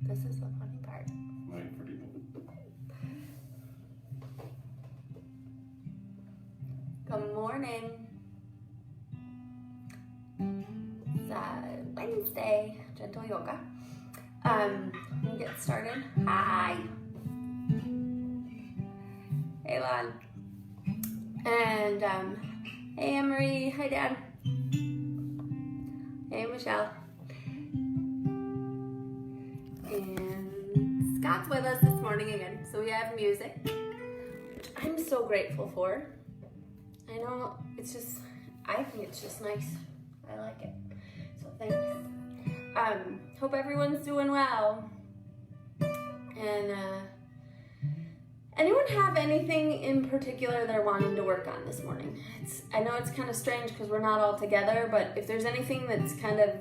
This is the funny part. Waiting for people. Good morning. It's Wednesday, gentle yoga. We'll get started. Hi. Hey, Lon. And hey, Anne-Marie. Hi, Dad. Hey, Michelle. And Scott's with us this morning again. So we have music, which I'm so grateful for. I know I think it's just nice. I like it. So thanks. Hope everyone's doing well. And anyone have anything in particular they're wanting to work on this morning? I know it's kind of strange because we're not all together, but if there's anything that's kind of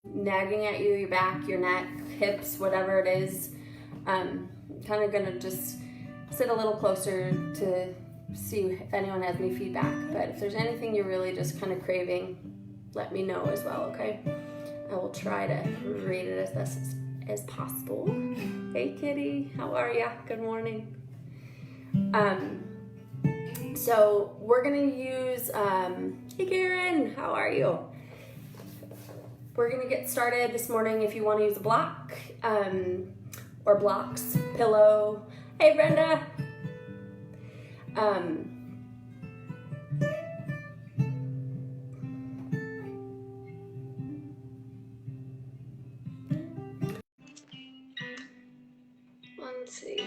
nagging at you, your back, your neck, hips, whatever it is, I'm kind of gonna just sit a little closer to see if anyone has any feedback. But if there's anything you're really just kind of craving, let me know as well, okay? I will try to read it as best as possible. Hey Kitty, how are ya? Good morning. So we're gonna use, hey Karen, how are you? We're gonna get started this morning. If you wanna use a block, or blocks, pillow. Hey Brenda. Let's see.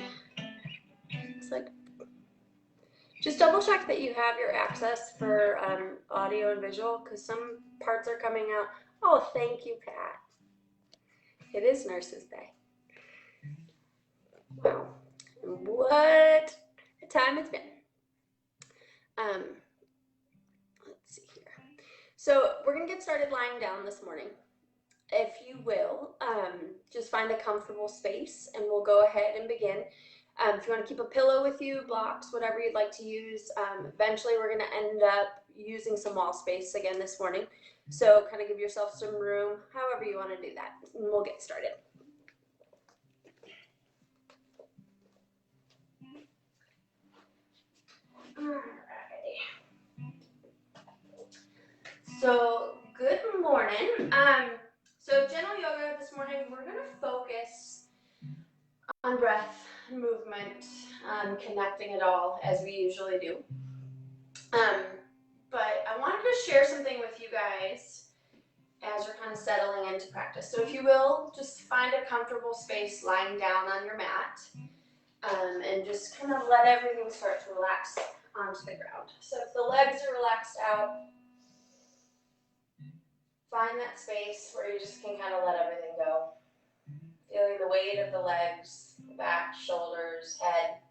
It's like, just double check that you have your access for audio and visual, because some parts are coming out. Oh, thank you, Pat. It is Nurses Day. Wow. And what a time it's been. Let's see here. So we're gonna get started lying down this morning. If you will, just find a comfortable space and we'll go ahead and begin. If you want to keep a pillow with you, blocks, whatever you'd like to use. Eventually we're going to end up using some wall space again this morning. So kind of give yourself some room, however you want to do that, and we'll get started. Alrighty. So good morning. So gentle yoga this morning, we're going to focus on breath, movement, connecting it all as we usually do. But I wanted to share something with you guys as you're kind of settling into practice. So if you will, just find a comfortable space lying down on your mat, and just kind of let everything start to relax onto the ground. So if the legs are relaxed out, find that space where you just can kind of let everything go. Feeling the weight of the legs, the back, shoulders, head,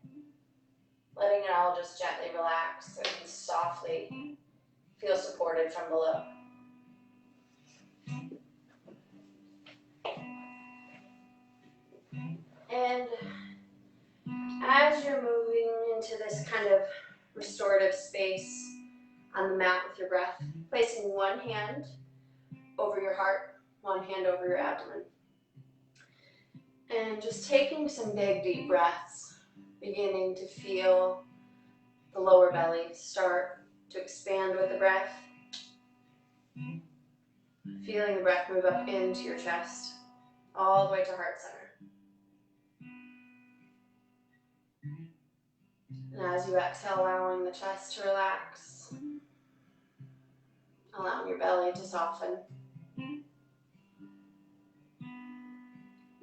letting it all just gently relax and softly feel supported from below. And as you're moving into this kind of restorative space on the mat with your breath, placing one hand over your heart, one hand over your abdomen. And just taking some big deep breaths, beginning to feel the lower belly start to expand with the breath. Feeling the breath move up into your chest, all the way to heart center. And as you exhale, allowing the chest to relax, allowing your belly to soften.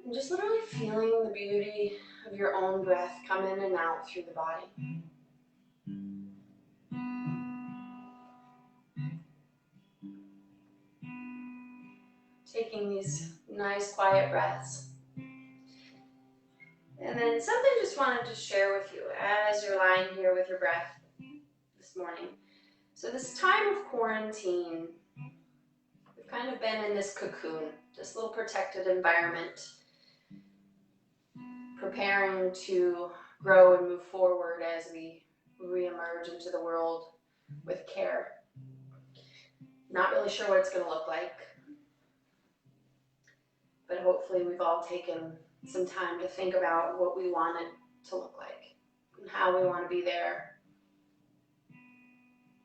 And just literally feeling the beauty of your own breath come in and out through the body. Taking these nice quiet breaths. And then something I just wanted to share with you as you're lying here with your breath this morning. So this time of quarantine, we've kind of been in this cocoon, this little protected environment, preparing to grow and move forward as we re-emerge into the world with care. Not really sure what it's going to look like, but hopefully we've all taken some time to think about what we want it to look like and how we want to be there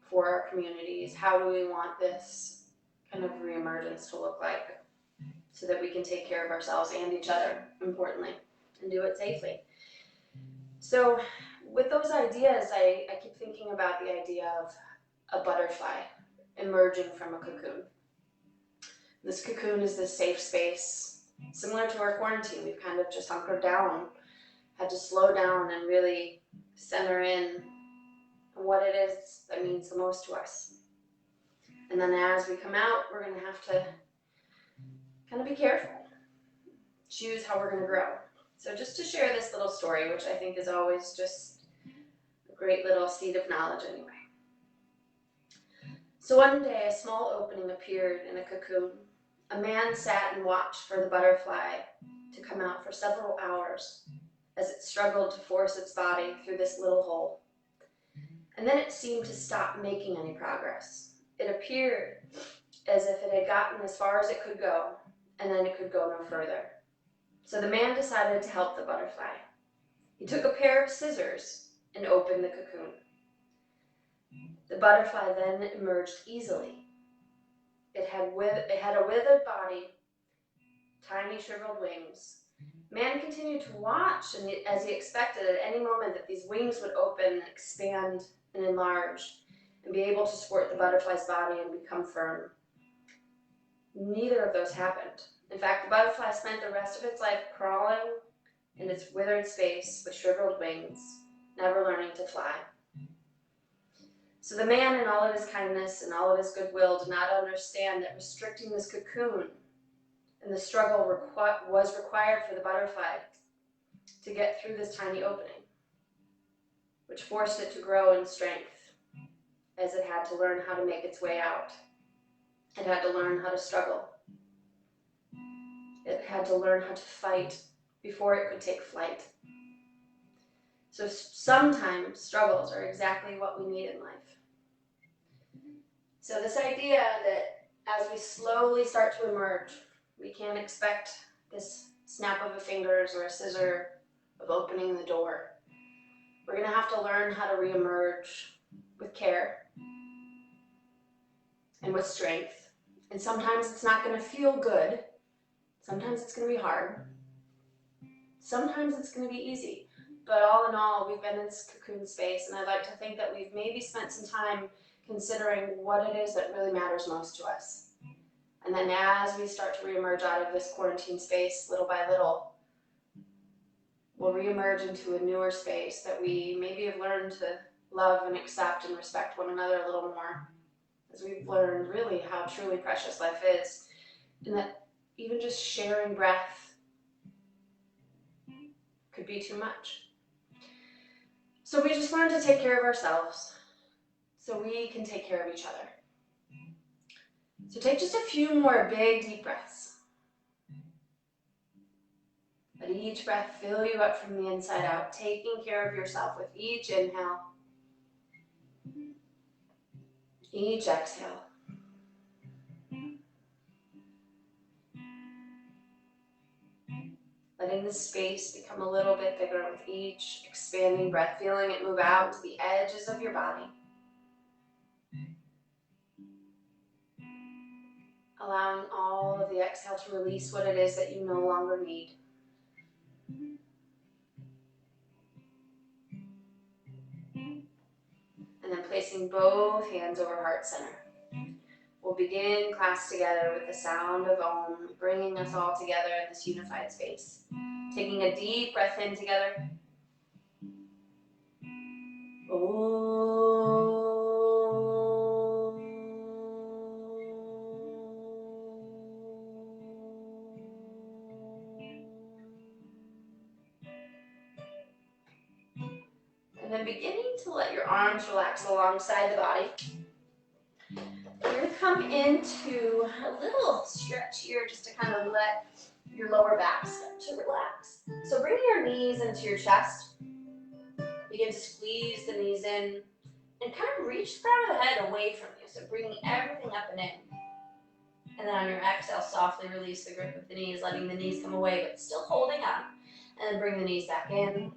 for our communities. How do we want this kind of reemergence to look like so that we can take care of ourselves and each other, importantly, and do it safely. So with those ideas, I keep thinking about the idea of a butterfly emerging from a cocoon. This cocoon is this safe space, similar to our quarantine. We've kind of just hunkered down, had to slow down and really center in on what it is that means the most to us. And then as we come out, we're going to have to kind of be careful, choose how we're going to grow. So just to share this little story, which I think is always just a great little seed of knowledge anyway. So one day, a small opening appeared in a cocoon. A man sat and watched for the butterfly to come out for several hours as it struggled to force its body through this little hole. And then it seemed to stop making any progress. It appeared as if it had gotten as far as it could go, and then it could go no further. So the man decided to help the butterfly. He took a pair of scissors and opened the cocoon. The butterfly then emerged easily. It had a withered body, tiny shriveled wings. Man continued to watch, and as he expected at any moment that these wings would open, expand, and enlarge, and be able to support the butterfly's body and become firm. Neither of those happened. In fact, the butterfly spent the rest of its life crawling in its withered space with shriveled wings, never learning to fly. So the man, in all of his kindness and all of his goodwill, did not understand that restricting this cocoon and the struggle was required for the butterfly to get through this tiny opening, which forced it to grow in strength as it had to learn how to make its way out. It had to learn how to struggle. It had to learn how to fight before it could take flight. So sometimes struggles are exactly what we need in life. So this idea that as we slowly start to emerge, we can't expect this snap of a fingers or a scissor of opening the door. We're going to have to learn how to reemerge with care and with strength. And sometimes it's not going to feel good. Sometimes it's going to be hard. Sometimes it's going to be easy. But all in all, we've been in this cocoon space, and I'd like to think that we've maybe spent some time considering what it is that really matters most to us. And then as we start to reemerge out of this quarantine space, little by little, we'll reemerge into a newer space that we maybe have learned to love and accept and respect one another a little more, as we've learned really how truly precious life is, and that even just sharing breath could be too much. So we just learn to take care of ourselves so we can take care of each other. So take just a few more big, deep breaths. Let each breath fill you up from the inside out, taking care of yourself with each inhale, each exhale. Letting the space become a little bit bigger with each expanding breath, feeling it move out to the edges of your body. Allowing all of the exhale to release what it is that you no longer need. And then placing both hands over heart center. We'll begin class together with the sound of Om, bringing us all together in this unified space. Taking a deep breath in together. Om. And then beginning to let your arms relax alongside the body. You're going to come into a little stretch here just to kind of let your lower back start to relax. So bring your knees into your chest. Begin to squeeze the knees in and kind of reach the crown of the head away from you. So bringing everything up and in. And then on your exhale, softly release the grip of the knees, letting the knees come away, but still holding on. And then bring the knees back in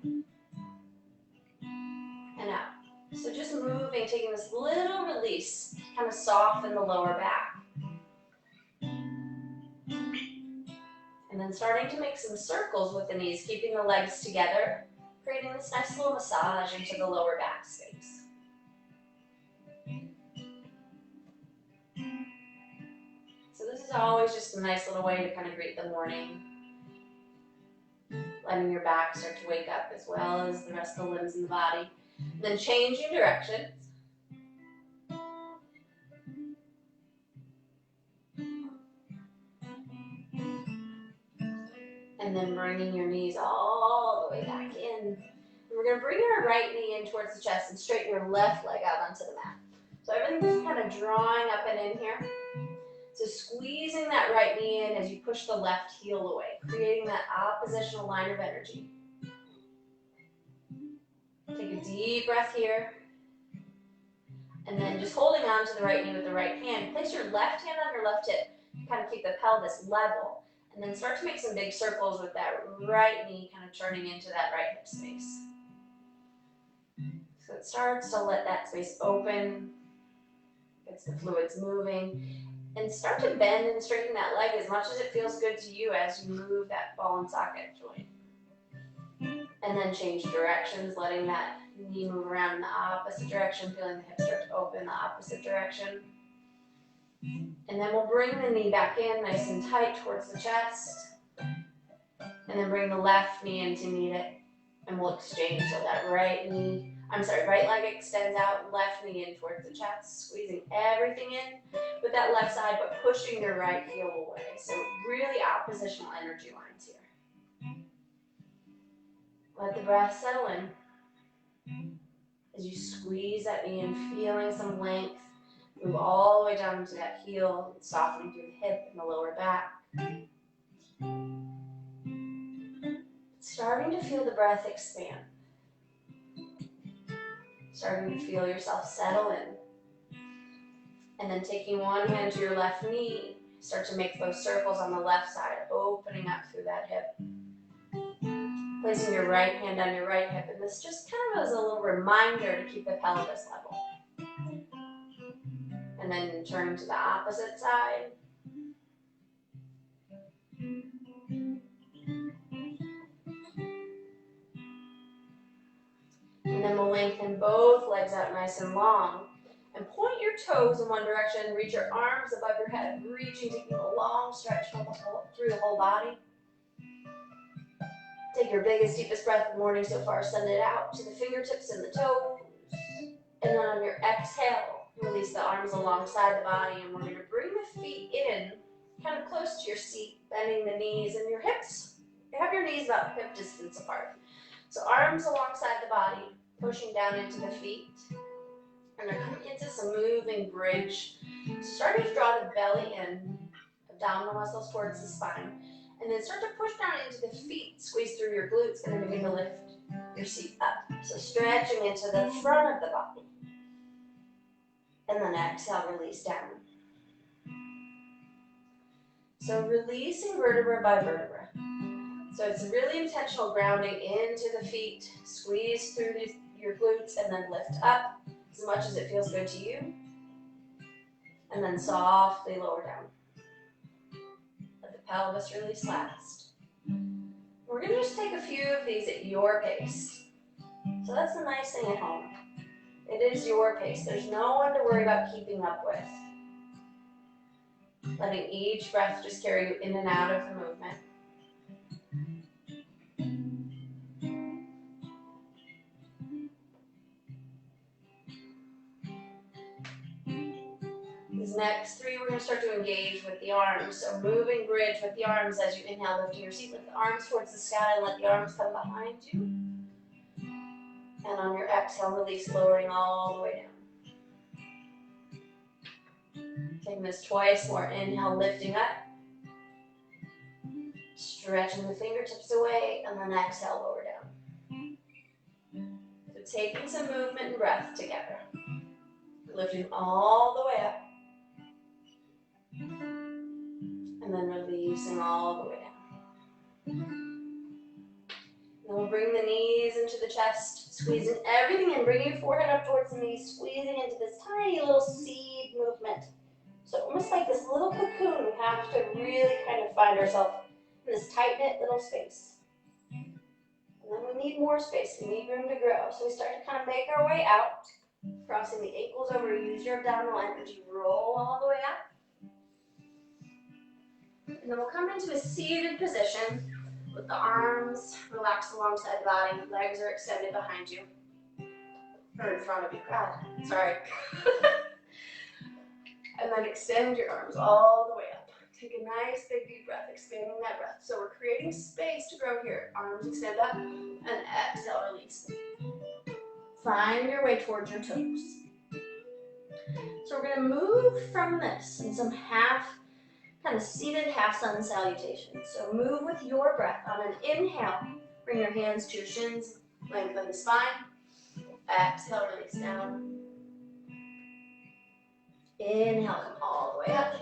and out. So just moving, taking this little release, kind of soften the lower back. And then starting to make some circles with the knees, keeping the legs together, creating this nice little massage into the lower back space. So this is always just a nice little way to kind of greet the morning. Letting your back start to wake up as well as the rest of the limbs in the body. And then changing directions. And then bringing your knees all the way back in. And we're going to bring our right knee in towards the chest and straighten your left leg out onto the mat. So everything's kind of drawing up and in here. So squeezing that right knee in as you push the left heel away, creating that oppositional line of energy. Take a deep breath here. And then just holding on to the right knee with the right hand. Place your left hand on your left hip. Kind of keep the pelvis level. And then start to make some big circles with that right knee kind of turning into that right hip space. So it starts to let that space open. Gets the fluids moving. And start to bend and straighten that leg as much as it feels good to you as you move that ball and socket joint. And then change directions, letting that knee move around in the opposite direction, feeling the hips start to open the opposite direction. And then we'll bring the knee back in nice and tight towards the chest. And then bring the left knee in to meet it. And we'll exchange. So that right leg extends out, left knee in towards the chest, squeezing everything in with that left side, but pushing your right heel away. So really oppositional energy lines here. Let the breath settle in. As you squeeze that knee in, feeling some length, move all the way down to that heel, softening through the hip and the lower back. Starting to feel the breath expand. Starting to feel yourself settle in. And then taking one hand to your left knee, start to make those circles on the left side, opening up through that hip. Placing your right hand on your right hip, and this just kind of as a little reminder to keep the pelvis level. And then turning to the opposite side. And then we'll lengthen both legs out nice and long. And point your toes in one direction, reach your arms above your head, reaching, taking a long stretch through the whole body. Take your biggest, deepest breath of the morning so far, send it out to the fingertips and the toes. And then on your exhale, release the arms alongside the body, and we're going to bring the feet in, kind of close to your seat, bending the knees and your hips. You have your knees about hip distance apart. So arms alongside the body, pushing down into the feet. And they're coming into some moving bridge. So starting to draw the belly in, abdominal muscles towards the spine. And then start to push down into the feet, squeeze through your glutes, and then begin to lift your seat up. So stretching into the front of the body. And then exhale, release down. So releasing vertebra by vertebra. So it's really intentional grounding into the feet, squeeze through your glutes, and then lift up as much as it feels good to you. And then softly lower down. Let the pelvis release last. We're going to just take a few of these at your pace. So that's the nice thing at home. It is your pace. There's no one to worry about keeping up with. Letting each breath just carry you in and out of the movement. These next three, we're going to start to engage with the arms. So moving bridge with the arms as you inhale, lifting your seat, lift the arms towards the sky and let the arms come behind you. And on your exhale, release, lowering all the way down. Taking this twice more. Inhale, lifting up. Stretching the fingertips away, and then exhale, lower down. So taking some movement and breath together. Lifting all the way up. and then releasing all the way down. Then we'll bring the knees into the chest, squeezing everything in, bringing your forehead up towards the knees, squeezing into this tiny little seed movement. So almost like this little cocoon, we have to really kind of find ourselves in this tight-knit little space. And then we need more space, we need room to grow. So we start to kind of make our way out, crossing the ankles over, use your abdominal energy, roll all the way up. And then we'll come into a seated position with the arms relaxed alongside the body, legs are extended behind you, or in front of you, God, sorry. And then extend your arms all the way up. Take a nice big deep breath, expanding that breath. So we're creating space to grow here. Arms extend up, and exhale, release. Find your way towards your toes. So we're gonna move from this in some kind of seated half sun salutation. So move with your breath. On an inhale, bring your hands to your shins, lengthen the spine. Exhale, release down. Inhale, come all the way up.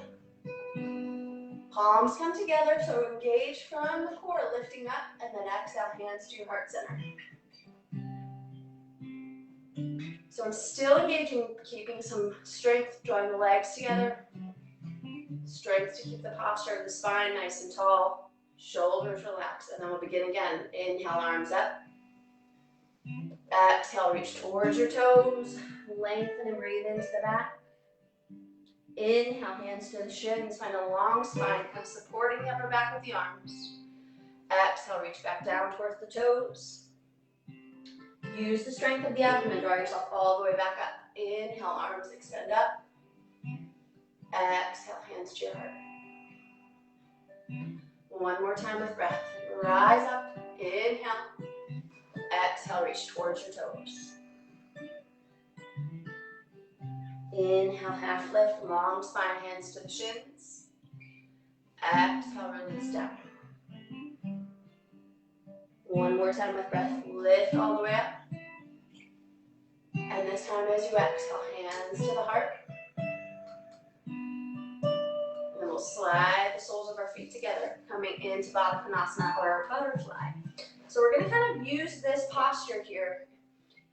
Palms come together, so engage from the core, lifting up, and then exhale, hands to your heart center. So I'm still engaging, keeping some strength, drawing the legs together. Strength to keep the posture of the spine nice and tall. Shoulders relax, and then we'll begin again. Inhale, arms up. Exhale, reach towards your toes. Lengthen and breathe into the back. Inhale, hands to the shins, find a long spine, kind of supporting the upper back with the arms. Exhale, reach back down towards the toes. Use the strength of the abdomen, draw yourself all the way back up. Inhale, arms extend up. Exhale, hands to your heart. One more time with breath. Rise up, inhale. Exhale, reach towards your toes. Inhale, half lift, long spine, hands to the shins. Exhale, release down. One more time with breath. Lift all the way up. And this time as you exhale, hands to the heart. And then we'll slide the soles of our feet together, coming into Baddha Konasana or butterfly. So we're going to kind of use this posture here,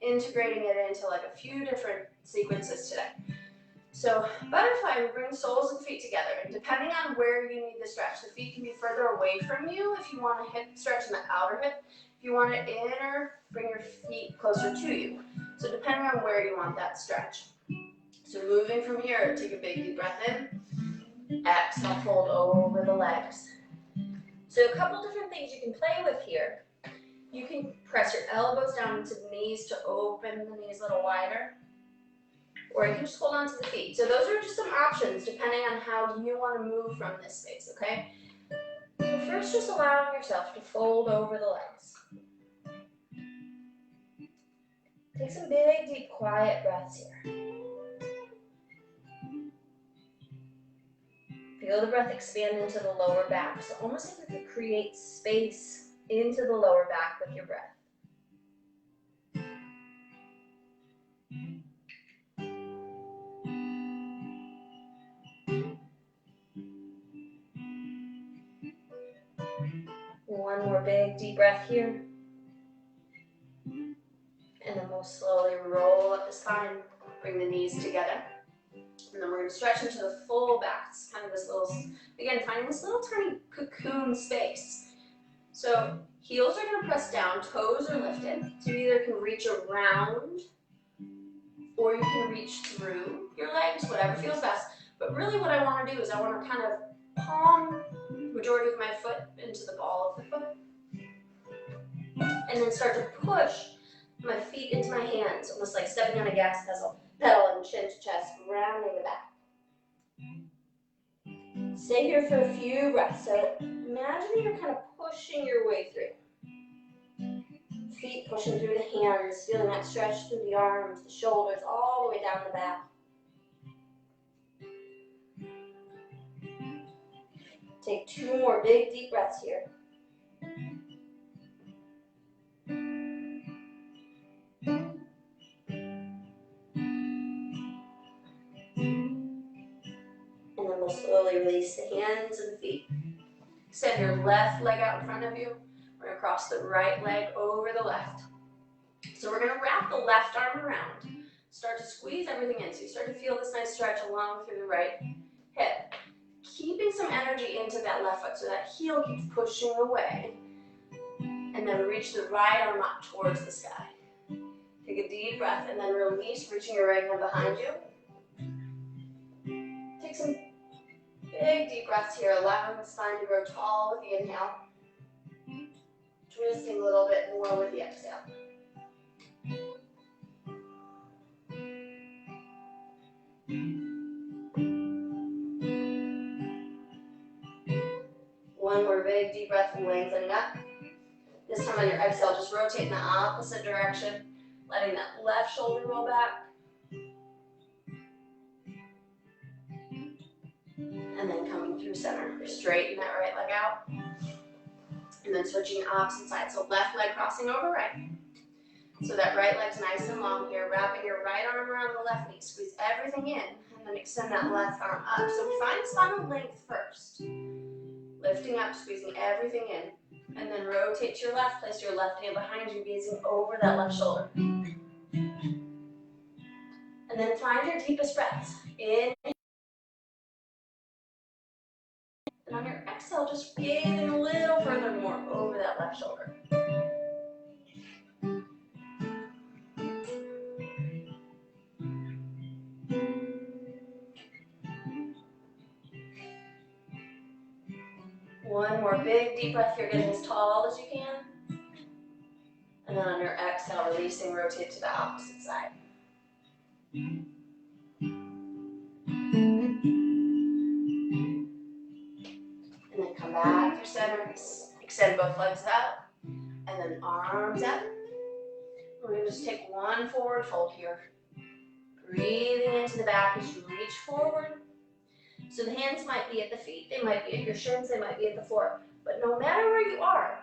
integrating it into like a few different sequences today. So butterfly, we bring soles and feet together, and depending on where you need the stretch, the feet can be further away from you if you want a hip stretch in the outer hip. If you want it inner, bring your feet closer to you. So depending on where you want that stretch. So moving from here, take a big deep breath in. Exhale, fold over the legs. So a couple different things you can play with here. You can press your elbows down into the knees to open the knees a little wider. Or you can just hold on to the feet. So those are just some options depending on how you want to move from this space, okay? So first, just allowing yourself to fold over the legs. Take some big, deep, quiet breaths here. Feel the breath expand into the lower back. So almost like you could create space into the lower back with your breath. One more big deep breath here. And then we'll slowly roll up the spine, bring the knees together. And then we're going to stretch into the full back. It's kind of this little, again, finding this little tiny cocoon space. So heels are going to press down, toes are lifted. So you either can reach around or you can reach through your legs, whatever feels best. But really what I want to do is I want to kind of palm the majority of my foot into the ball of the foot. And then start to push my feet into my hands, almost like stepping on a gas pedal and chin to chest, rounding the back. Stay here for a few breaths. So imagine you're kind of pushing your way through. Feet pushing through the hands, feeling that stretch through the arms, the shoulders, all the way down the back. Take two more big deep breaths here. And then we'll slowly release the hands and the feet. Extend your left leg out in front of you. We're gonna cross the right leg over the left. So we're gonna wrap the left arm around. Start to squeeze everything in. So you start to feel this nice stretch along through the right hip. Keeping some energy into that left foot so that heel keeps pushing away. And then reach the right arm up towards the sky. Take a deep breath and then release, reaching your right hand behind you. Take some big deep breaths here, allowing the spine to grow tall with the inhale. Twisting a little bit more with the exhale. One more big deep breath, lengthening up. This time on your exhale, just rotate in the opposite direction, letting that left shoulder roll back. And then coming through center, straighten that right leg out. And then switching opposite side, so left leg crossing over right. So that right leg's nice and long here, wrapping your right arm around the left knee, squeeze everything in, and then extend that left arm up. So we find spinal length first. Lifting up, squeezing everything in, and then rotate to your left, place your left hand behind you, gazing over that left shoulder. And then find your deepest breaths. In. And on your exhale, just gazing a little further more over that left shoulder. One more big deep breath here, getting as tall as you can. And then on your exhale, releasing, rotate to the opposite side. And then come back through center. Extend both legs out. And then arms out. We're going to just take one forward fold here. Breathing into the back as you reach forward. So the hands might be at the feet, they might be at your shins, they might be at the floor. But no matter where you are,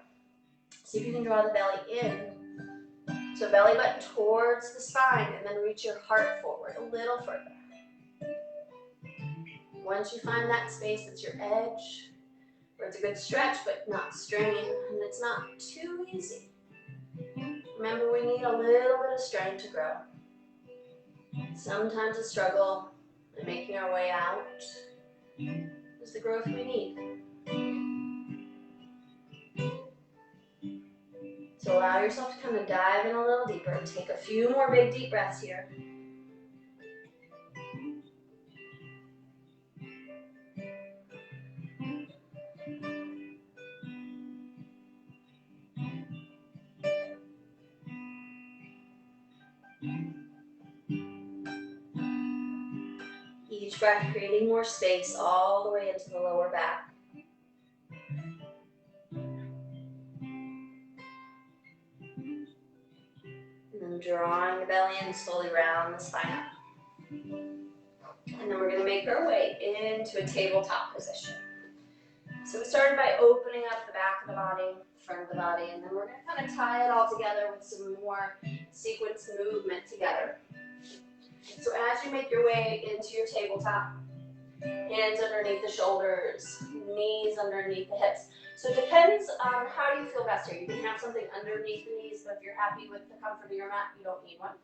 see if you can draw the belly in. So belly button towards the spine, and then reach your heart forward a little further. Once you find that space, that's your edge, where it's a good stretch, but not strain, and it's not too easy. Remember, we need a little bit of strain to grow. Sometimes a struggle, and making our way out is the growth we need. So allow yourself to kind of dive in a little deeper. Take a few more big deep breaths here. Each breath creating more space all the way into the lower back. And then drawing the belly in, slowly round the spine up. And then we're going to make our way into a tabletop position. So we started by opening up the back of the body, front of the body, and then we're going to kind of tie it all together with some more sequence movement together. So as you make your way into your tabletop, hands underneath the shoulders, knees underneath the hips. So it depends on how you feel best here. You can have something underneath the knees, but if you're happy with the comfort of your mat, you don't need one.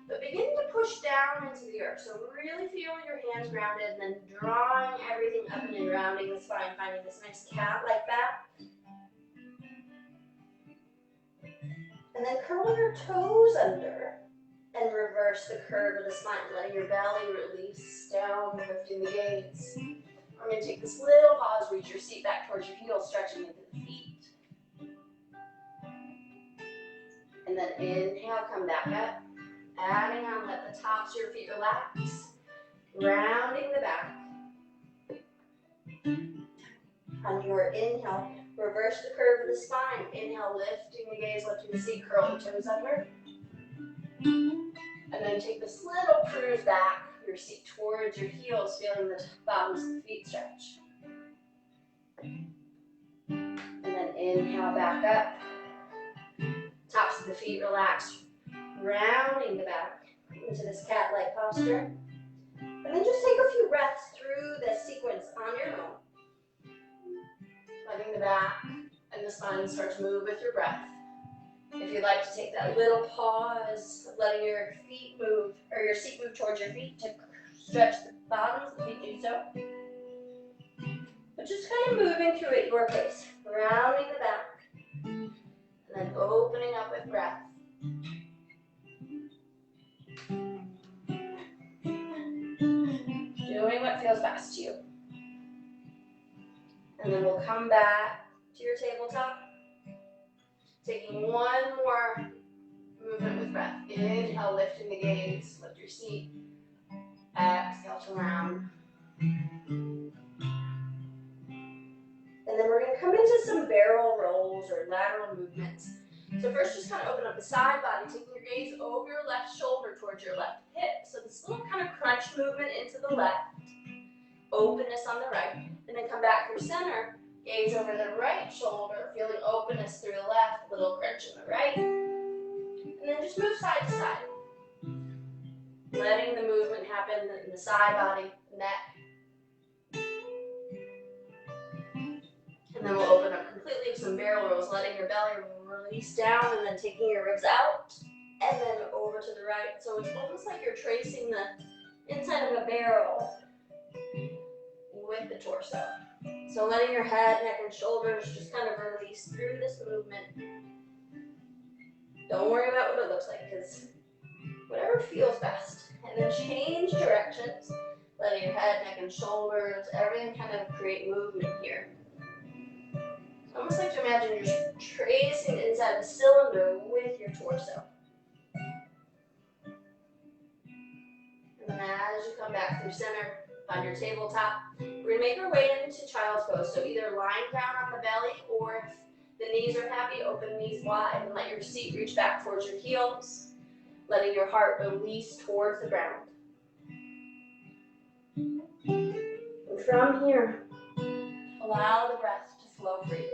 But begin to push down into the earth. So really feeling your hands grounded and then drawing everything up and in, rounding the spine, finding this nice cat like that. And then curl your toes under and reverse the curve of the spine, letting your belly release down, lifting the gaze. We're going to take this little pause, reach your seat back towards your heels, stretching into the feet. And then inhale, come back up. Adding on, let the tops of your feet relax. Rounding the back. On your inhale, reverse the curve of the spine. Inhale, lifting the gaze, lifting the seat, curl the toes under. And then take this little cruise back, your seat towards your heels, feeling the bottoms of the feet stretch. And then inhale back up. Tops of the feet relax, rounding the back into this cat-like posture. And then just take a few breaths through this sequence on your own. the back and the spine starts to move with your breath. If you'd like to take that little pause of letting your feet move, or your seat move towards your feet to stretch the bottoms of the feet, do so. But just kind of moving through at your pace, rounding the back, and then opening up with breath. Doing what feels best to you. And then we'll come back to your tabletop. Taking one more movement with breath. Inhale, lifting the gaze, lift your seat. Exhale to round. And then we're going to come into some barrel rolls or lateral movements. So first, just kind of open up the side body, taking your gaze over your left shoulder towards your left hip. So this little kind of crunch movement into the left, openness on the right, and then come back through center. Gaze over the right shoulder, feeling openness through the left, little crunch in the right. And then just move side to side. Letting the movement happen in the side body, neck. And then we'll open up completely with some barrel rolls, letting your belly release down and then taking your ribs out. And then over to the right. So it's almost like you're tracing the inside of a barrel with the torso. So letting your head, neck, and shoulders just kind of release through this movement. Don't worry about what it looks like, because whatever feels best. And then change directions, letting your head, neck, and shoulders, everything kind of create movement here. It's almost like to imagine you're just tracing the inside of the cylinder with your torso. And then as you come back through center, find your tabletop. We're going to make our way into child's pose. So either lying down on the belly, or if the knees are happy, open knees wide and let your seat reach back towards your heels, letting your heart release towards the ground. And from here, allow the breath to flow freely.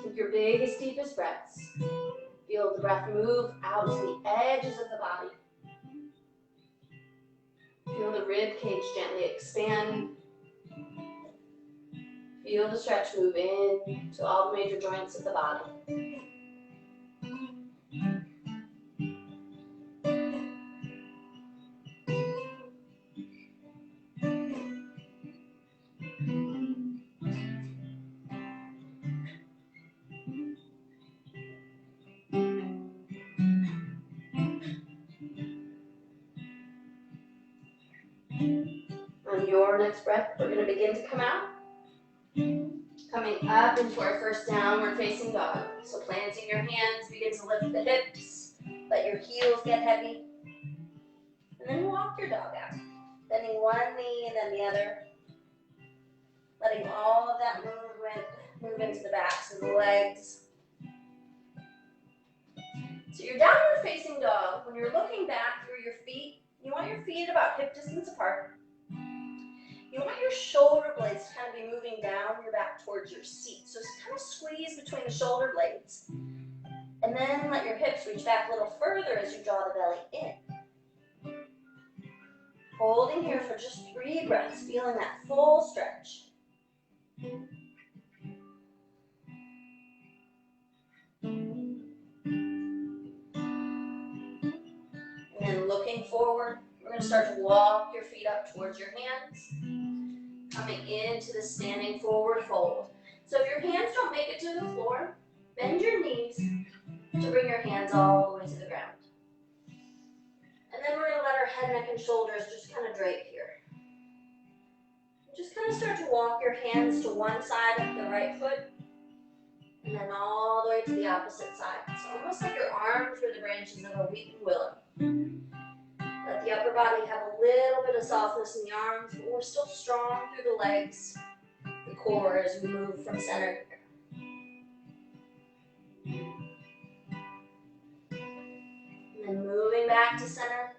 Take your biggest, deepest breaths. Feel the breath move out to the edges of the body. Feel the rib cage gently expand. Feel the stretch move in to all the major joints of the body. On your next breath, we're going to begin to come out. Coming up into our first downward facing dog. So planting your hands, begin to lift the hips. Let your heels get heavy. And then walk your dog out. Bending one knee and then the other. Letting all of that movement move into the backs of the legs. So your downward facing dog, when you're looking back through your feet, you want your feet about hip distance apart. You want your shoulder blades to kind of be moving down your back towards your seat. So just kind of squeeze between the shoulder blades. And then let your hips reach back a little further as you draw the belly in. Holding here for just 3 breaths, feeling that full stretch. And then looking forward, we're going to start to walk your feet up towards your hands. Coming into the standing forward fold. So if your hands don't make it to the floor, bend your knees to bring your hands all the way to the ground. And then we're going to let our head, neck, and shoulders just kind of drape here. Just kind of start to walk your hands to one side of the right foot, and then all the way to the opposite side. So almost like your arms are the branches of a weeping willow. Let the upper body have a little bit of softness in the arms, but we're still strong through the legs, the core as we move from center here. And then moving back to center,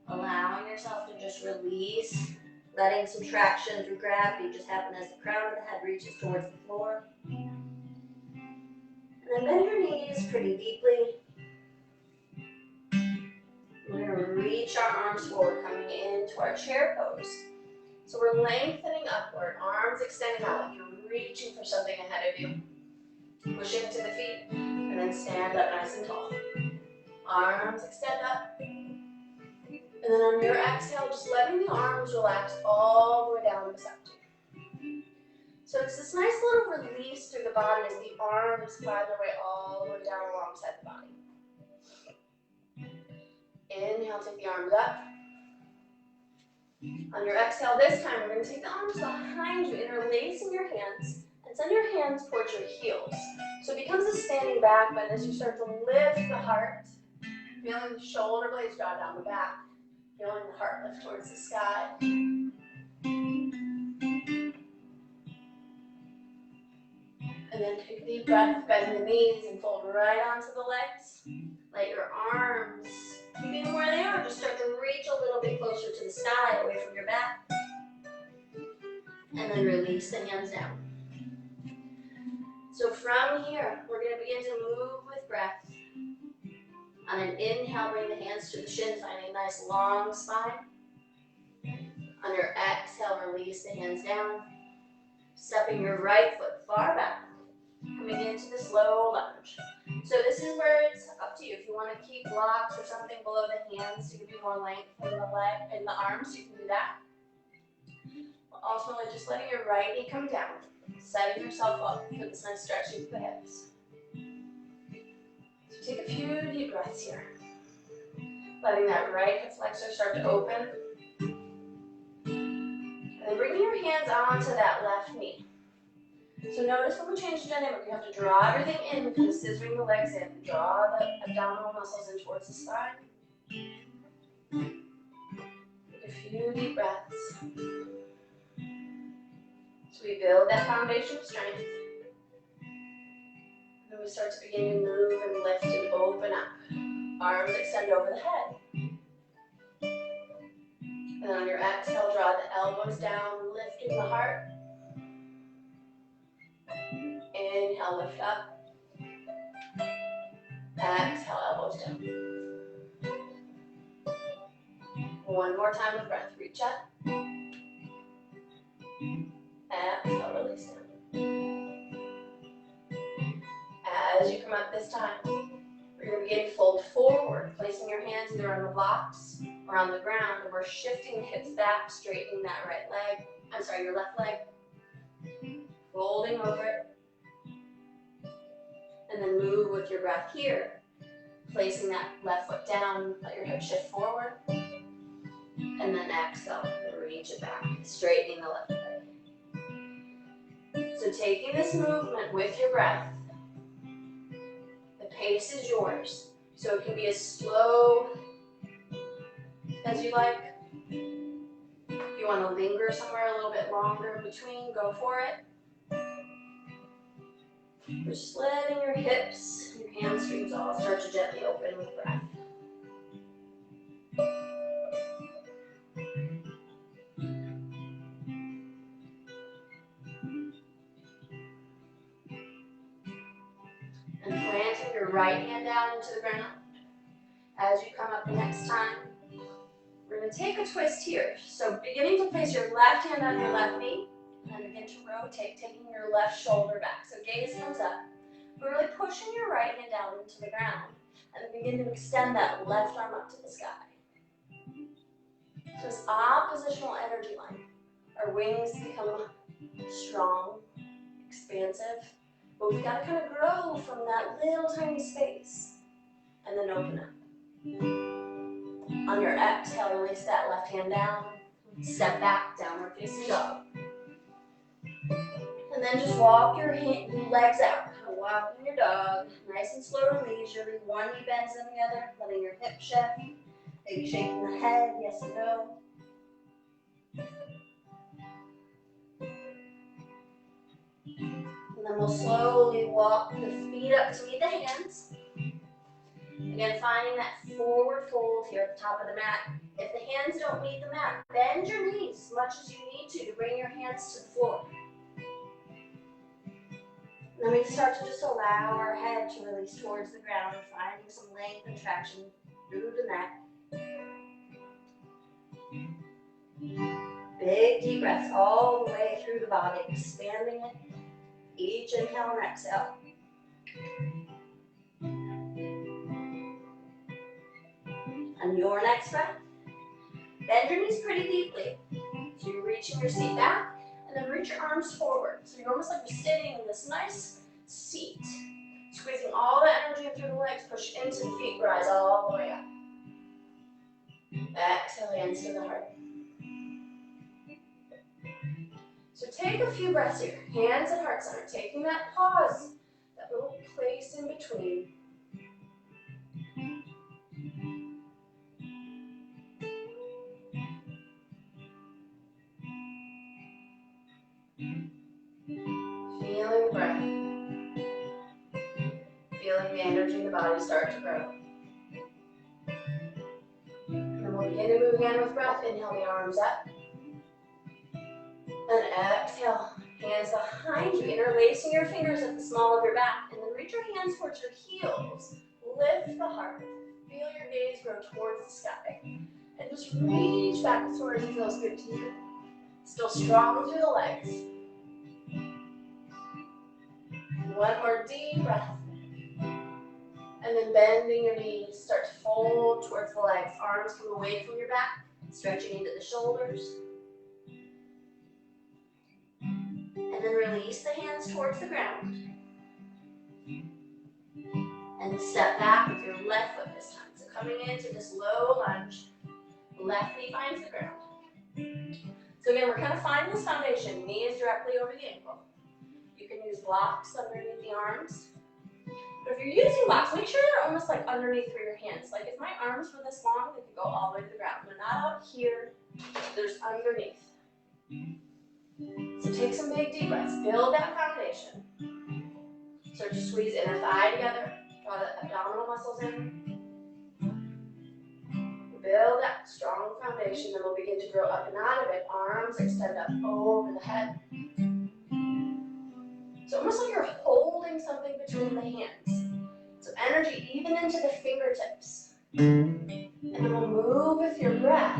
allowing yourself to just release, letting some traction through gravity just happen as the crown of the head reaches towards the floor. And then bend your knees pretty deeply. We're going to reach our arms forward, coming into our chair pose. So we're lengthening upward, arms extending out. You're reaching for something ahead of you. Push into the feet, and then stand up nice and tall. Arms extend up. And then on your exhale, just letting the arms relax all the way down beside you. So it's this nice little release through the body as the arms find their way all the way down alongside the body. Inhale, take the arms up. On your exhale this time, we're going to take the arms behind you, interlacing your hands, and send your hands towards your heels. So it becomes a standing back bend as you start to lift the heart, feeling the shoulder blades draw down the back, feeling the heart lift towards the sky. And then take a deep breath, bend the knees and fold right onto the legs. Let your arms, keeping them where they are, just start to reach a little bit closer to the sky, away from your back. And then release the hands down. So from here, we're going to begin to move with breath. On an inhale, bring the hands to the shin, finding a nice long spine. On your exhale, release the hands down. Stepping your right foot far back. Coming into this low lunge. So this is where it's up to you. If you want to keep blocks or something below the hands to give you more length in the leg and the arms, you can do that. Ultimately, just letting your right knee come down, setting yourself up for this nice stretching of the hips. So take a few deep breaths here. Letting that right hip flexor start to open. And then bringing your hands onto that left knee. So notice when we change the dynamic, we have to draw everything in, kind of scissoring the legs in. Draw the abdominal muscles in towards the spine. Take a few deep breaths. So we build that foundation of strength. And then we start to begin to move and lift and open up. Arms extend over the head. And then on your exhale, draw the elbows down, lifting the heart. Inhale, lift up. Exhale, elbows down. One more time with breath. Reach up. Exhale, release down. As you come up this time, we're going to begin to fold forward, placing your hands either on the blocks or on the ground, and we're shifting the hips back, straightening that your left leg. Folding over it. And then move with your breath here, placing that left foot down, let your hips shift forward. And then exhale, reach it back, straightening the left leg. So taking this movement with your breath, the pace is yours. So it can be as slow as you like. If you want to linger somewhere a little bit longer in between, go for it. Just letting your hips, your hamstrings all start to gently open with breath. And planting your right hand down into the ground. As you come up the next time, we're going to take a twist here. So beginning to place your left hand on your left knee, and then begin to rotate, taking your left shoulder back. So gaze comes up. But really pushing your right hand down into the ground. And then begin to extend that left arm up to the sky. So this oppositional energy line. Our wings become strong, expansive. But we've got to kind of grow from that little tiny space. And then open up. On your exhale, release that left hand down. Step back, downward facing dog. And then just walk your legs out. Kind of walking your dog, nice and slow and leisurely. One knee bends in the other, letting your hip shift. Maybe shaking the head, yes and no. And then we'll slowly walk the feet up to meet the hands. Again, finding that forward fold here at the top of the mat. If the hands don't meet the mat, bend your knees as much as you need to bring your hands to the floor. Then we start to just allow our head to release towards the ground, finding some length and traction through the neck. Big deep breaths all the way through the body, expanding it. Each inhale and exhale. On your next breath, bend your knees pretty deeply. So you're reaching your seat back, and then reach your arms forward. So you're almost like you're sitting in this nice seat. Squeezing all the energy through the legs, push into the feet, rise all the way up. Exhale, hands to the heart. So take a few breaths here, hands at heart center, taking that pause, that little place in between. Feeling the breath. Feeling the energy in the body start to grow. And we'll begin to move again with breath. Inhale the arms up. And exhale, hands behind you, interlacing your fingers at the small of your back. And then reach your hands towards your heels. Lift the heart. Feel your gaze grow towards the sky. And just reach back as far as it feels good to you. Still strong through the legs. One more deep breath. And then bending your knees, start to fold towards the legs. Arms come away from your back, stretching into the shoulders. And then release the hands towards the ground. And then step back with your left foot this time. So coming into this low lunge, left knee finds the ground. So again, we're kind of finding this foundation. Knee is directly over the ankle. You can use blocks underneath the arms. But if you're using blocks, make sure they're almost like underneath for your hands. Like if my arms were this long, they could go all the way to the ground. They're not out here, there's underneath. So take some big deep breaths, build that foundation. Start to squeeze inner thigh together, draw the abdominal muscles in. Build that strong foundation, then we'll begin to grow up and out of it. Arms extend up over the head. So almost like you're holding something between the hands. So energy even into the fingertips. And then we'll move with your breath.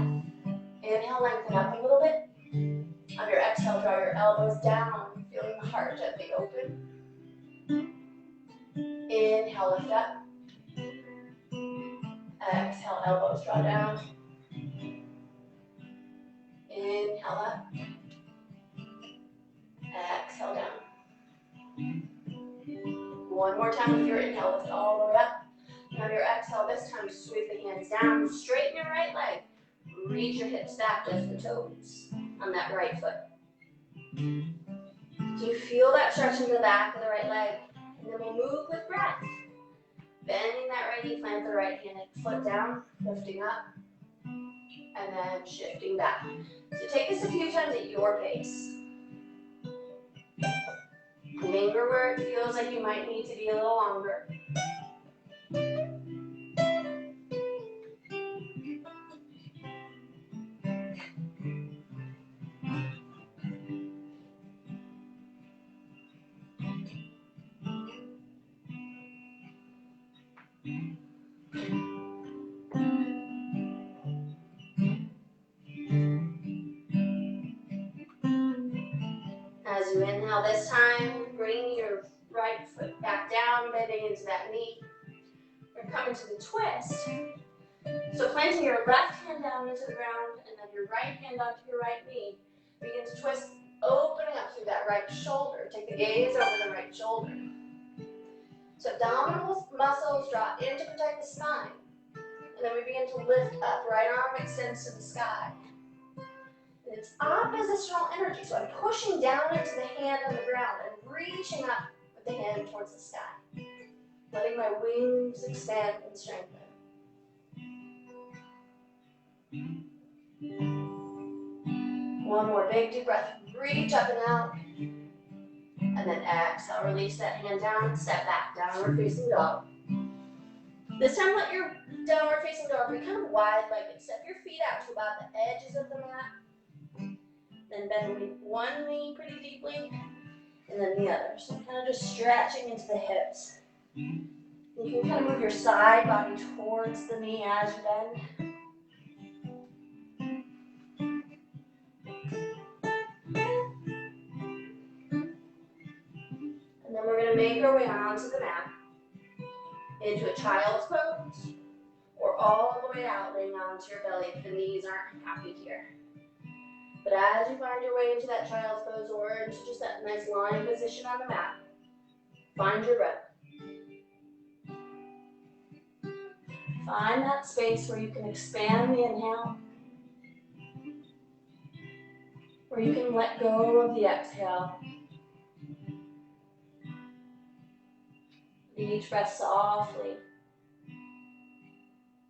Inhale, lengthen up a little bit. On your exhale, draw your elbows down, feeling the heart gently open. Inhale, lift up. Exhale, elbows draw down. Inhale up. Exhale down. One more time with your inhale, lift all the way up. And on your exhale, this time sweep the hands down, straighten your right leg. Reach your hips back, lift the toes on that right foot. Do you feel that stretch into the back of the right leg? And then we'll move with breath. Bending that right knee, plant the right hand, foot down, lifting up, and then shifting back. So take this a few times at your pace. Linger where it feels like you might need to be a little longer. As you inhale this time, bring your right foot back down, bending into that knee. We're coming to the twist. So planting your left hand down into the ground and then your right hand onto your right knee. Begin to twist, opening up through that right shoulder. Take the gaze over the right shoulder. So abdominal muscles draw in to protect the spine. And then we begin to lift up. Right arm extends to the sky. And it's oppositional energy. So I'm pushing down into the hand on the ground and reaching up with the hand towards the sky. Letting my wings expand and strengthen. One more big deep breath. Reach up and out. And then exhale. Release that hand down. Step back. Downward facing dog. This time let your downward facing dog be kind of wide-legged. Step your feet out to about the edges of the mat. Then bend one knee pretty deeply, and then the other. So kind of just stretching into the hips. You can kind of move your side body towards the knee as you bend. to make our way onto the mat into a child's pose, or all the way out, laying onto your belly if the knees aren't happy here. But as you find your way into that child's pose or into just that nice lying position on the mat, find your breath. Find that space where you can expand the inhale, where you can let go of the exhale. Each breath softly.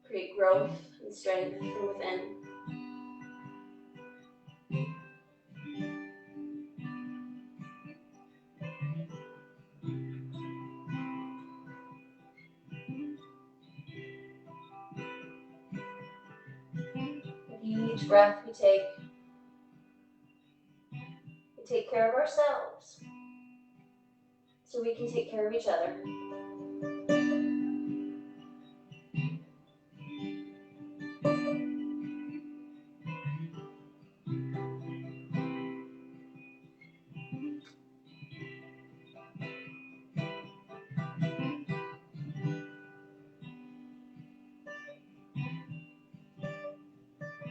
Create growth and strength from within. With each breath we take care of ourselves so we can take care of each other.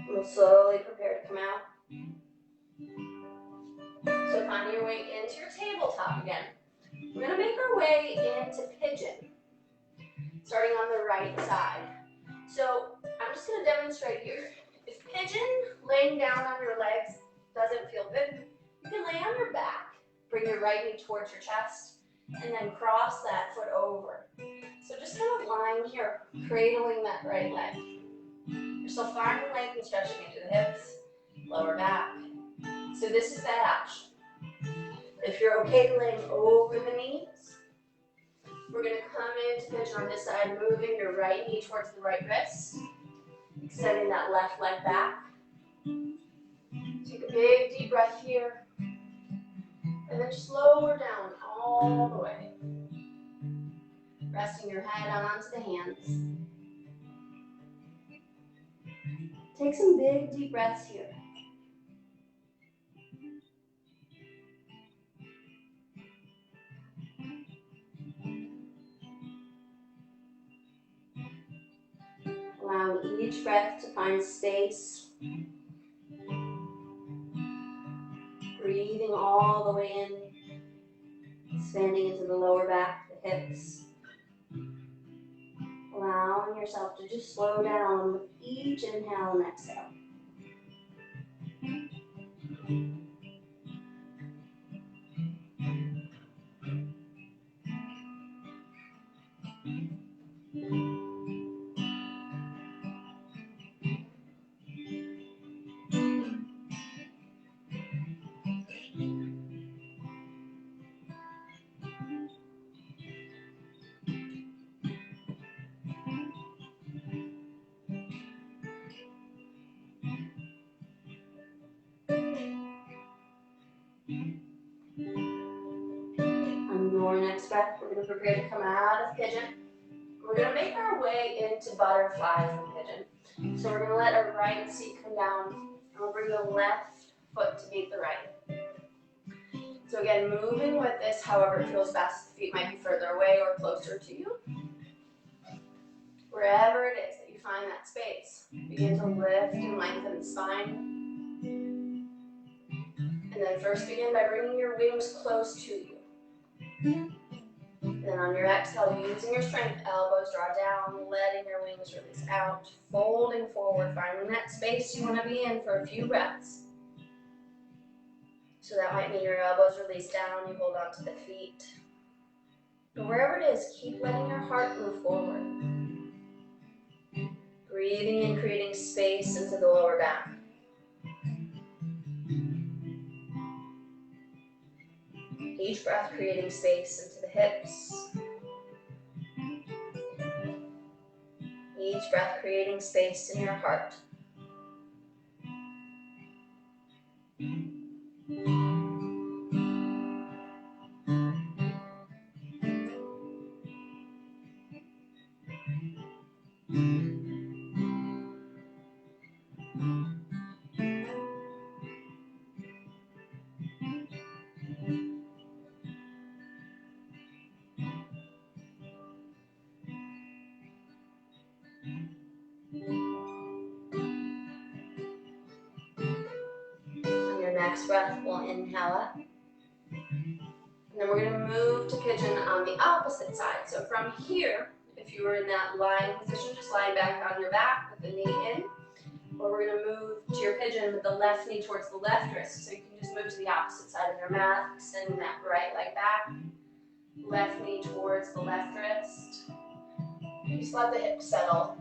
We'll slowly prepare to come out. So find your way into your tabletop again. We're going to make our way into pigeon, starting on the right side. So I'm just going to demonstrate here. If pigeon, laying down on your legs, doesn't feel good, you can lay on your back, bring your right knee towards your chest, and then cross that foot over. So just kind of lying here, cradling that right leg. You're still finding length and stretching into the hips, lower back. So this is that option. If you're okay laying over the knees, we're going to come into pigeon on this side, moving your right knee towards the right wrist, extending that left leg back. Take a big deep breath here, and then just lower down all the way. Resting your head onto the hands. Take some big deep breaths here. Allowing each breath to find space. Breathing all the way in, expanding into the lower back, the hips. Allowing yourself to just slow down with each inhale and exhale. On your next breath, we're going to prepare to come out of pigeon. We're going to make our way into butterfly from pigeon. So we're going to let our right seat come down, and we'll bring the left foot to meet the right. So again, moving with this however it feels best. The feet might be further away or closer to you. Wherever it is that you find that space, begin to lift and lengthen the spine. And then first begin by bringing your wings close to you. Then on your exhale, using your strength, elbows draw down, letting your wings release out, folding forward, finding that space you want to be in for a few breaths. So that might mean your elbows release down, you hold on to the feet. But wherever it is, keep letting your heart move forward. Breathing and creating space into the lower back. Each breath creating space into the hips. Each breath creating space in your heart. next breath, we'll inhale up. And then we're going to move to pigeon on the opposite side. So from here, if you were in that lying position, just lying back on your back with the knee in. Or we're going to move to your pigeon with the left knee towards the left wrist. So you can just move to the opposite side of your mat, extending that right leg back. Left knee towards the left wrist. Just let the hips settle.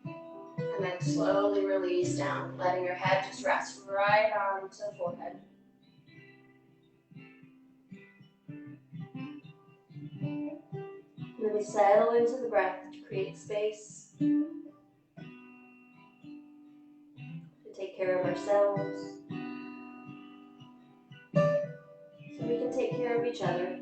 And then slowly release down, letting your head just rest right onto the forehead. And then we settle into the breath to create space, to take care of ourselves, so we can take care of each other.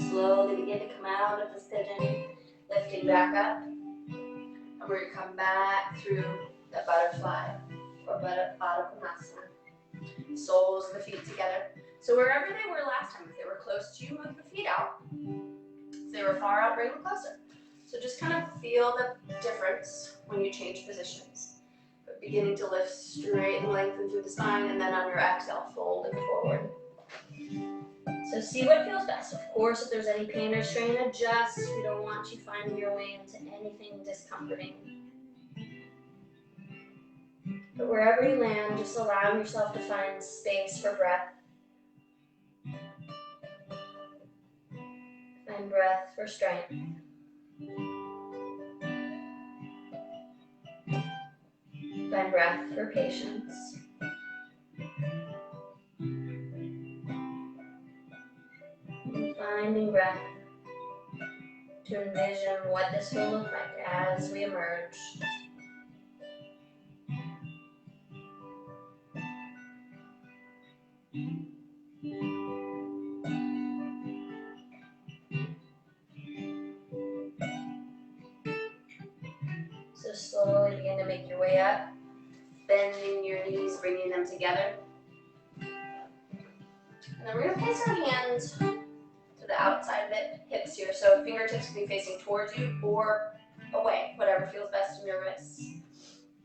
Slowly begin to come out of this pigeon, lifting back up. And we're going to come back through the butterfly or Baddha Konasana. Soles of the feet together. So wherever they were last time, if they were close to you, move the feet out. If they were far out, bring them closer. So just kind of feel the difference when you change positions. But beginning to lift straight and lengthen through the spine, and then on your exhale, fold it forward. So see what feels best. Of course, if there's any pain or strain, adjust. We don't want you finding your way into anything discomforting. But wherever you land, just allow yourself to find space for breath. Find breath for strength. Find breath for patience. Finding breath to envision what this will look like as we emerge. So slowly begin to make your way up, bending your knees, bringing them together. And then we're going to place our hands to the outside of the hips here. So fingertips can be facing towards you or away, whatever feels best in your wrists.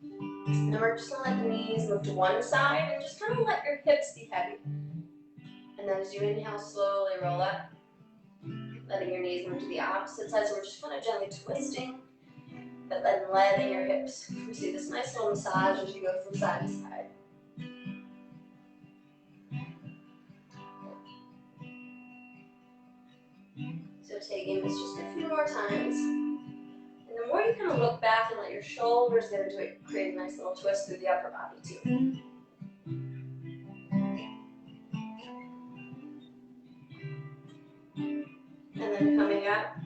And then we're just going to let the knees move to one side and just kind of let your hips be heavy. And then as you inhale, slowly roll up, letting your knees move to the opposite side. So we're just kind of gently twisting, but then letting your hips receive this nice little massage as you go from side to side. So taking this just a few more times. And the more you kind of look back and let your shoulders get into it, create a nice little twist through the upper body too. And then coming up,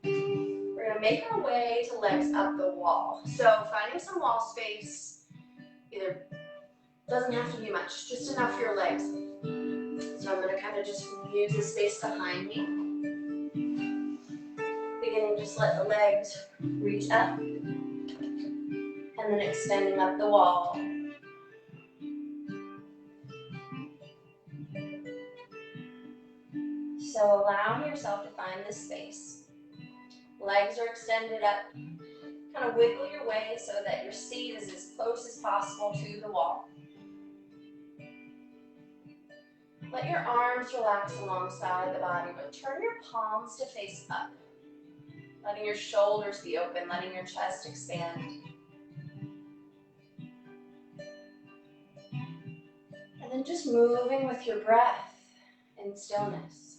we're going to make our way to legs up the wall. So finding some wall space, either doesn't have to be much, just enough for your legs. So I'm going to kind of just use the space behind me. Beginning, just let the legs reach up, and then extending up the wall. So allowing yourself to find this space. Legs are extended up. Kind of wiggle your way so that your seat is as close as possible to the wall. Let your arms relax alongside the body, but turn your palms to face up. Letting your shoulders be open, letting your chest expand. And then just moving with your breath in stillness.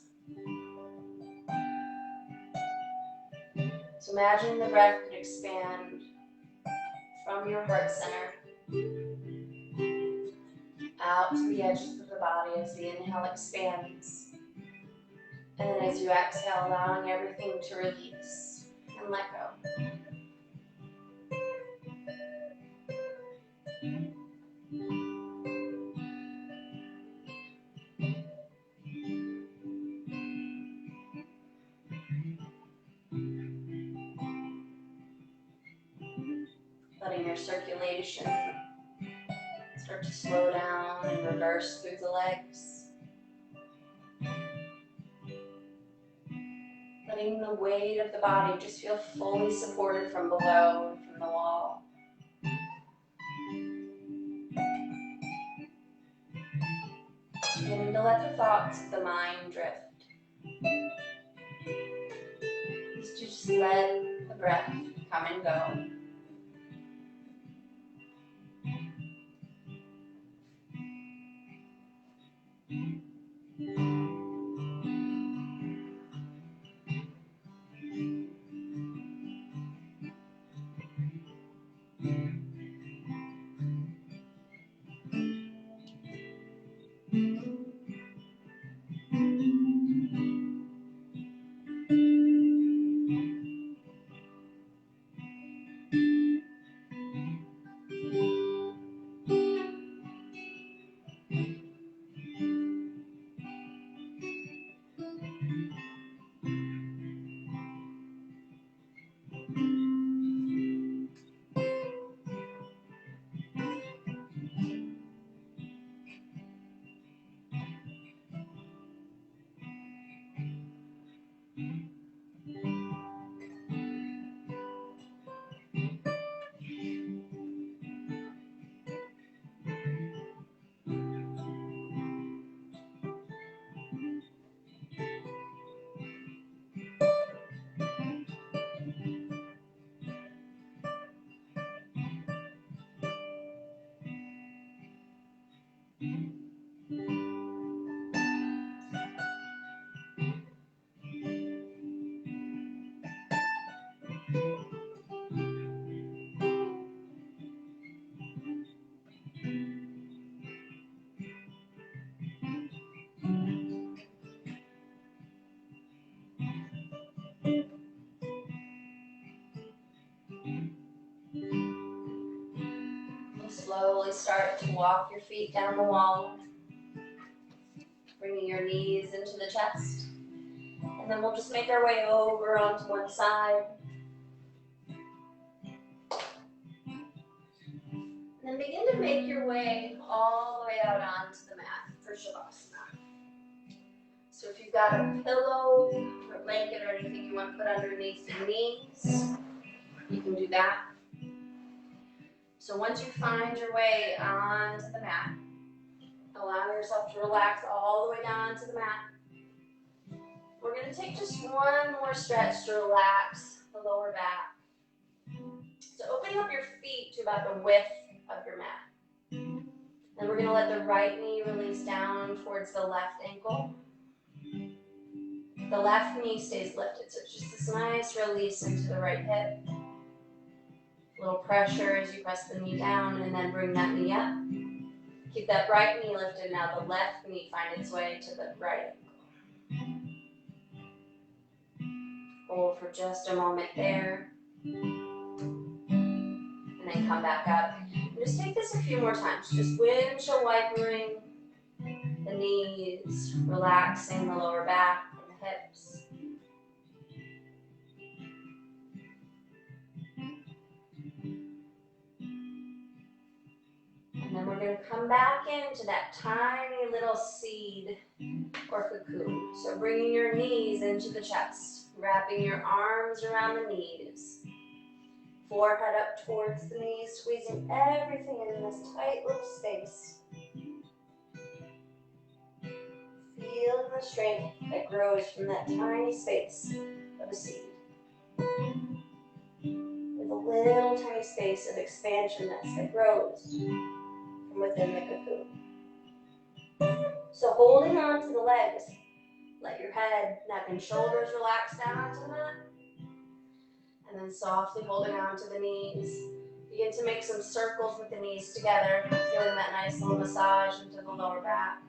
So imagine the breath could expand from your heart center out to the edges of the body as the inhale expands. And then as you exhale, allowing everything to release and let go. Letting your circulation start to slow down and reverse through the legs. Letting the weight of the body just feel fully supported from below and from the wall. Beginning to let the thoughts of the mind drift. Just let the breath come and go. Slowly start to walk your feet down the wall, bringing your knees into the chest. And then we'll just make our way over onto one side. And then begin to make your way all the way out onto the mat for Shavasana. So if you've got a pillow or a blanket or anything you want to put underneath your knees, you can do that. So once you find your way onto the mat, allow yourself to relax all the way down to the mat. We're going to take just one more stretch to relax the lower back. So opening up your feet to about the width of your mat. Then we're going to let the right knee release down towards the left ankle. The left knee stays lifted, so it's just this nice release into the right hip. A little pressure as you press the knee down and then bring that knee up. Keep that right knee lifted. Now the left knee find its way to the right ankle. Hold for just a moment there. And then come back up. And just take this a few more times. Just windshield wipering the knees, relaxing the lower back and the hips. And then we're going to come back into that tiny little seed or cocoon. So bringing your knees into the chest, wrapping your arms around the knees. Forehead up towards the knees, squeezing everything in this tight little space. the strength that grows from that tiny space of a seed. With a little tiny space of expansion that grows from within the cocoon. So holding on to the legs, let your head, neck, and shoulders relax down onto the mat. And then softly holding on to the knees. Begin to make some circles with the knees together, feeling that nice little massage into the lower back.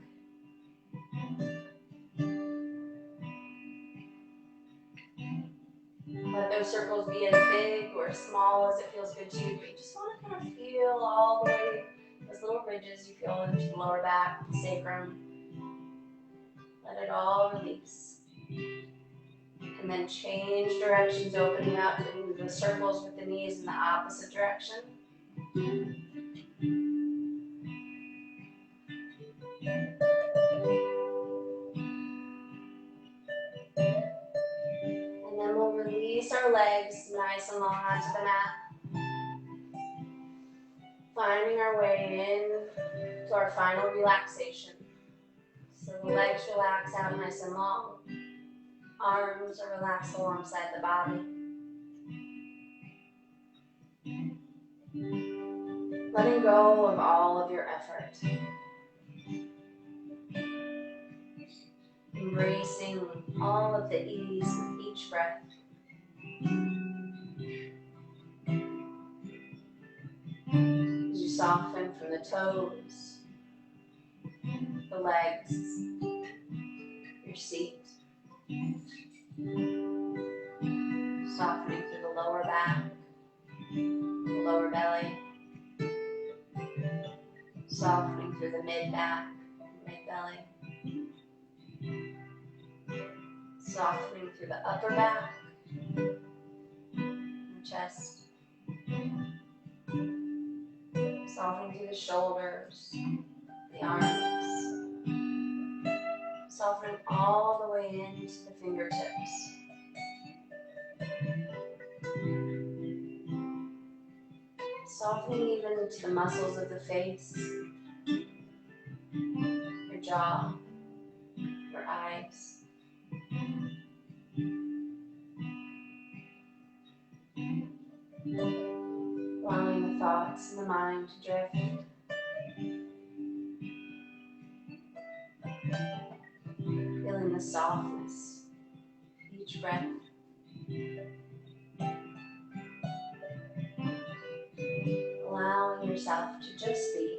Let those circles be as big or as small as it feels good to you. But you just want to kind of feel all the way, those little ridges you feel into the lower back, the sacrum. Let it all release. And then change directions, opening up into the circles with the knees in the opposite direction. And then we'll release our legs nice and long onto the mat. Finding our way in to our final relaxation. So the legs relax out nice and long. Arms are relaxed alongside the body. Letting go of all of your effort. Embracing all of the ease with each breath. As you soften from the toes, the legs, your seat. Softening through the lower back, the lower belly. Softening through the mid-back, mid-belly. Softening through the upper back, the chest. Softening through the shoulders, the arms. Softening all the way into the fingertips. Softening even into the muscles of the face, your jaw, your eyes. Allowing the thoughts and the mind to drift. Feeling the softness, each breath. Allowing yourself to just be.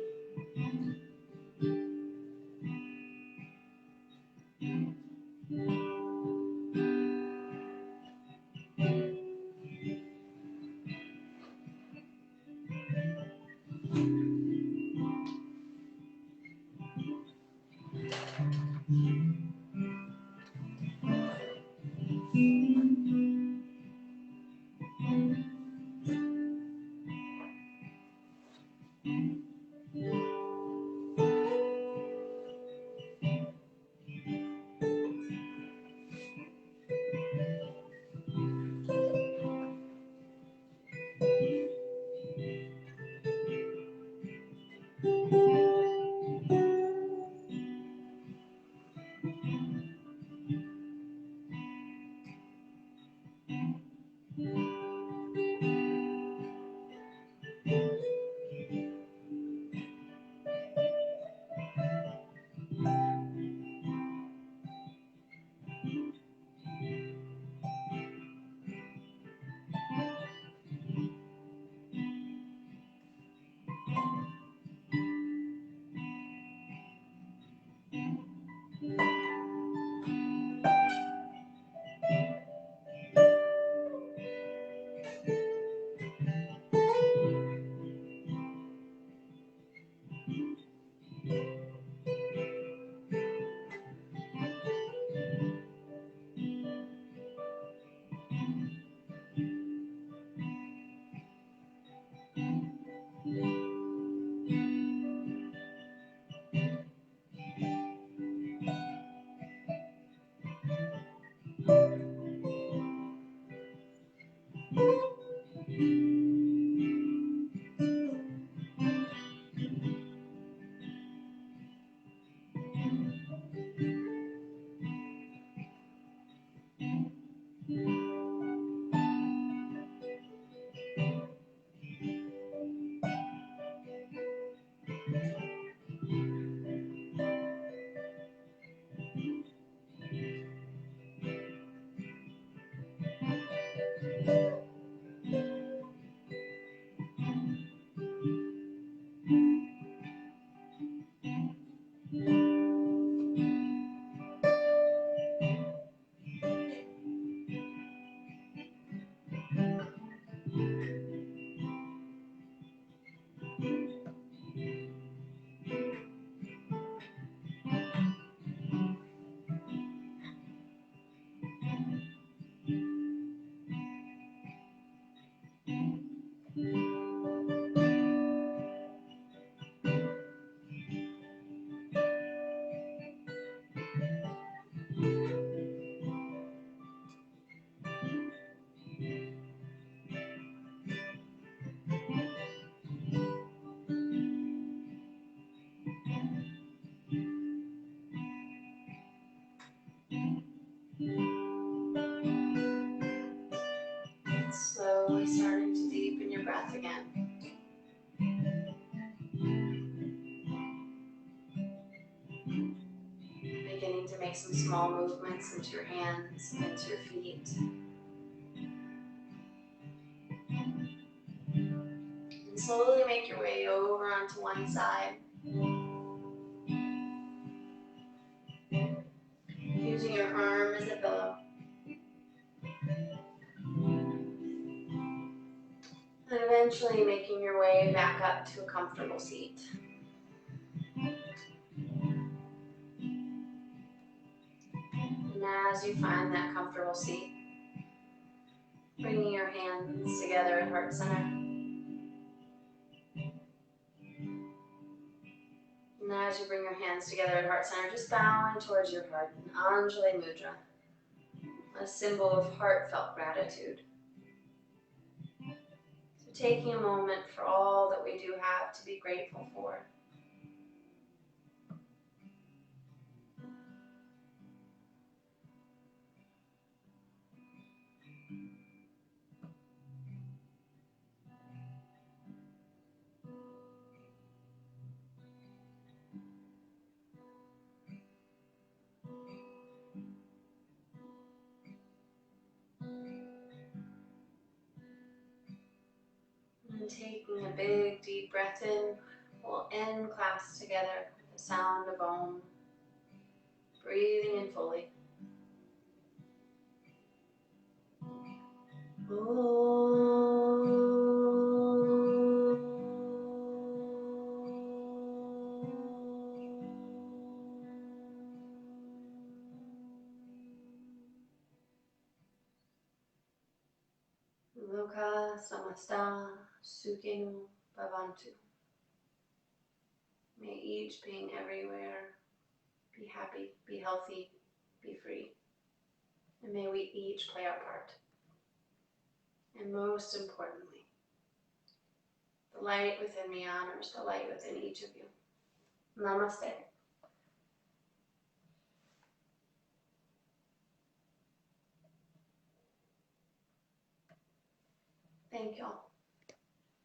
Slowly starting to deepen your breath again. Beginning to make some small movements into your hands, into your feet. And slowly make your way over onto one side. Using your arm as a pillow. And eventually making your way back up to a comfortable seat. And as you find that comfortable seat, bringing your hands together at heart center. And as you bring your hands together at heart center, just bowing towards your heart, an Anjali Mudra, a symbol of heartfelt gratitude. So taking a moment for all that we do have to be grateful for. And taking a big deep breath in, we'll end class together with the sound of Om. Breathing in fully. Loka samasta sukhino bhavantu. May each being everywhere be happy, be healthy, be free. And may we each play our part. And most importantly, the light within me honors the light within each of you. Namaste. Thank you all.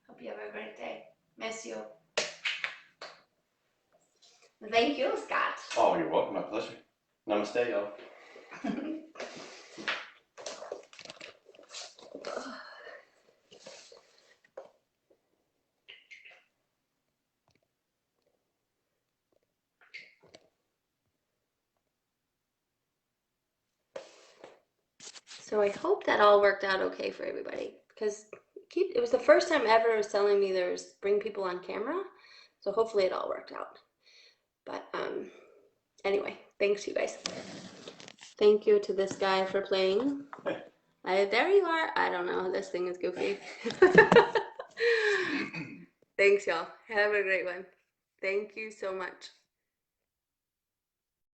Hope you have a great day. Miss you. Thank you, Scott. Oh, you're welcome. My pleasure. Namaste, y'all. So I hope that all worked out okay for everybody, because it was the first time ever it was telling me there was bring people on camera, so hopefully it all worked out. But anyway, thanks you guys. Thank you to this guy for playing. There you are. I don't know, this thing is goofy. Thanks y'all. Have a great one. Thank you so much.